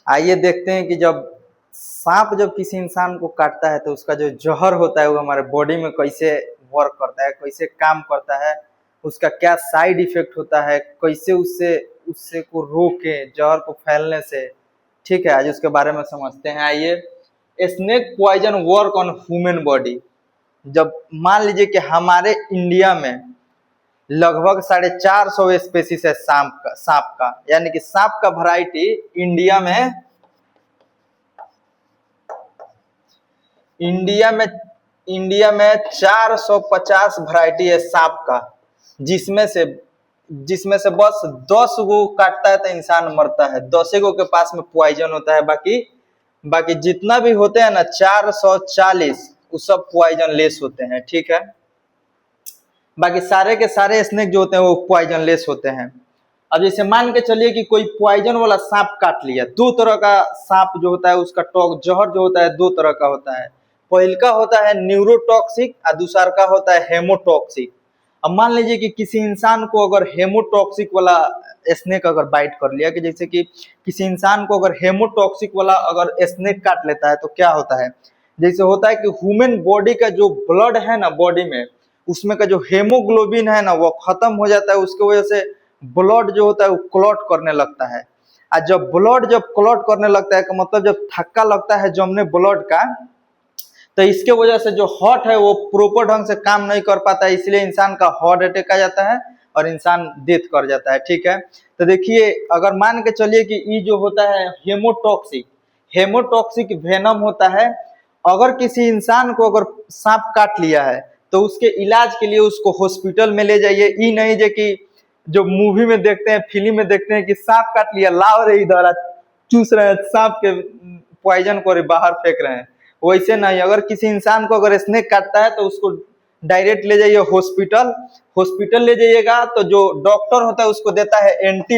आइए देखते हैं कि जब सांप जब किसी इंसान को काटता है तो उसका जो जहर होता है वो हमारे बॉडी में कैसे वर्क करता है, कैसे काम करता है, उसका क्या साइड इफेक्ट होता है, कैसे उससे उससे को रोके जहर को फैलने से। ठीक है, आज उसके बारे में समझते हैं। आइए। Snake poison work on human body. जब मान लीजिए कि हमारे इंडिया में लगभग 450 स्पेसीज है सांप का, यानी कि सांप का वैरायटी इंडिया में इंडिया में इंडिया में 450 वैरायटी है सांप का, जिसमें से बस 10 गो काटता है तो इंसान मरता है, 10 गो के पास में पॉइजन होता है। बाकी बाकी जितना भी होते हैं ना 440 वो सब पॉइजन लेस होते हैं। ठीक है, बाकी सारे के सारे स्नेक जो होते हैं वो पॉइजन लेस होते हैं। अब जैसे मान के चलिए कि कोई पॉइजन वाला सांप काट लिया, दो तरह का सांप जो होता है उसका टॉक जहर जो होता है दो तरह का होता है। पहला होता है न्यूरोटॉक्सिक और दूसरा का होता है हेमोटॉक्सिक। अब मान लीजिए कि किसी इंसान को अगर हेमोटॉक्सिक वाला स्नेक अगर बाइट कर लिया, कि जैसे कि किसी इंसान को अगर हेमोटॉक्सिक वाला अगर स्नेक काट लेता है तो क्या होता है, जैसे होता है कि ह्यूमन बॉडी का जो ब्लड है ना बॉडी में, उसमें का जो हेमोग्लोबिन है ना वो खत्म हो जाता है, उसके वजह से ब्लड जो होता है वो क्लॉट करने लगता है। और जब क्लॉट करने लगता है का मतलब जब थक्का लगता है जमने ब्लड का, तो इसके वजह से जो हार्ट है वो प्रॉपर ढंग से काम नहीं कर पाता है, इसलिए इंसान का हार्ट अटैक आ जाता है और इंसान डेथ कर जाता है। ठीक है, तो देखिए अगर मान के चलिए कि ये जो होता है हेमोटॉक्सिक वेनम होता है। अगर किसी इंसान को अगर सांप काट लिया है तो उसके इलाज के लिए उसको हॉस्पिटल में ले जाइए। ये नहीं जो कि जो मूवी में देखते हैं, फिल्म में देखते हैं कि सांप काट लिया, लाओ रे इधर, चूस रहे हैं सांप के पॉइजन को बाहर फेंक रहे हैं, वैसे नहीं। अगर किसी इंसान को अगर स्नेक काटता है तो उसको डायरेक्ट ले जाइए हॉस्पिटल ले जाइएगा, तो जो डॉक्टर होता है उसको देता है एंटी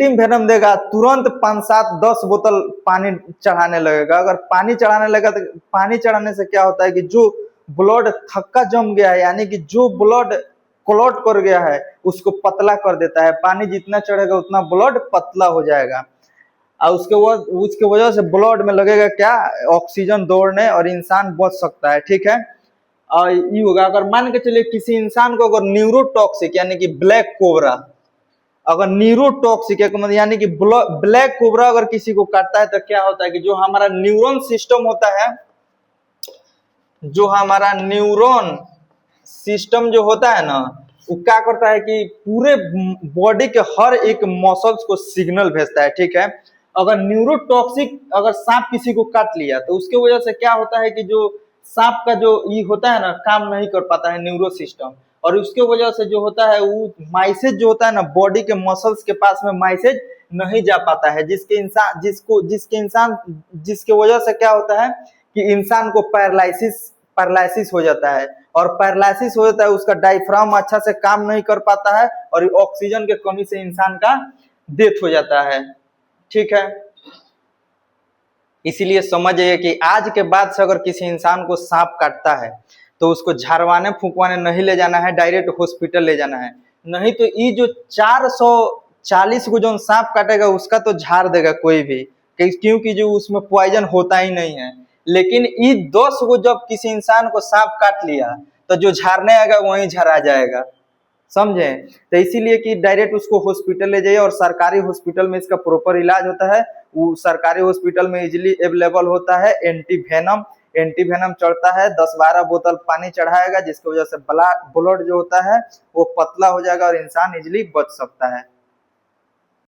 वेनम देगा, तुरंत 5-7-10 बोतल पानी चढ़ाने लगेगा। अगर पानी चढ़ाने लगेगा तो पानी चढ़ाने से क्या होता है कि जो ब्लड थक्का जम गया है, यानी कि जो ब्लड क्लॉट कर गया है उसको पतला कर देता है। पानी जितना चढ़ेगा उतना ब्लड पतला हो जाएगा और उसके वजह से ब्लड में लगेगा क्या, ऑक्सीजन दौड़ने, और इंसान बच सकता है। ठीक है, और ये होगा। अगर मान के चलिए किसी इंसान को अगर न्यूरोटॉक्सिक यानी कि ब्लैक कोबरा, अगर न्यूरोटॉक्सिक मतलब यानी कि ब्लैक कोबरा अगर किसी को काटता है तो क्या होता है कि जो हमारा न्यूरॉन सिस्टम होता है, जो हमारा न्यूरॉन सिस्टम जो होता है ना, वो क्या करता है कि पूरे बॉडी के हर एक मसल्स को सिग्नल भेजता है। ठीक है, अगर न्यूरोटॉक्सिक अगर सांप किसी को काट लिया तो उसके वजह से क्या होता है कि जो सांप का जो ये होता है ना काम नहीं कर पाता है न्यूरो सिस्टम, और उसके वजह से जो होता है वो मैसेज जो होता है ना बॉडी के मसल्स के पास में मैसेज नहीं जा पाता है, जिसके वजह से क्या होता है कि इंसान को पैरालिसिस हो जाता है। और पैरालिसिस हो जाता है, उसका डायफ्राम अच्छा से काम नहीं कर पाता है और ऑक्सीजन के कमी से इंसान का डेथ हो जाता है। ठीक है, इसीलिए समझ जाइए कि आज के बाद से अगर किसी इंसान को सांप काटता है तो उसको झाड़वाने फूंकवाने नहीं ले जाना है, डायरेक्ट हॉस्पिटल ले जाना है। नहीं तो ये जो 440 को जो सांप काटेगा उसका तो झाड़ देगा कोई भी, क्योंकि जो उसमें पॉइजन होता ही नहीं है। लेकिन ये 10 को जब किसी इंसान को सांप काट लिया तो जो झाड़ने आएगा वहीं झरा जाएगा, समझे। तो इसीलिए कि डायरेक्ट उसको हॉस्पिटल ले जाइए, और सरकारी हॉस्पिटल में इसका प्रॉपर इलाज होता है। वो सरकारी हॉस्पिटल में इजीली अवेलेबल होता है एंटीवेनम चढ़ता है, 10-12 बोतल पानी चढ़ाएगा, जिसकी वजह से ब्लड जो होता है वो पतला हो जाएगा और इंसान इजीली बच सकता है।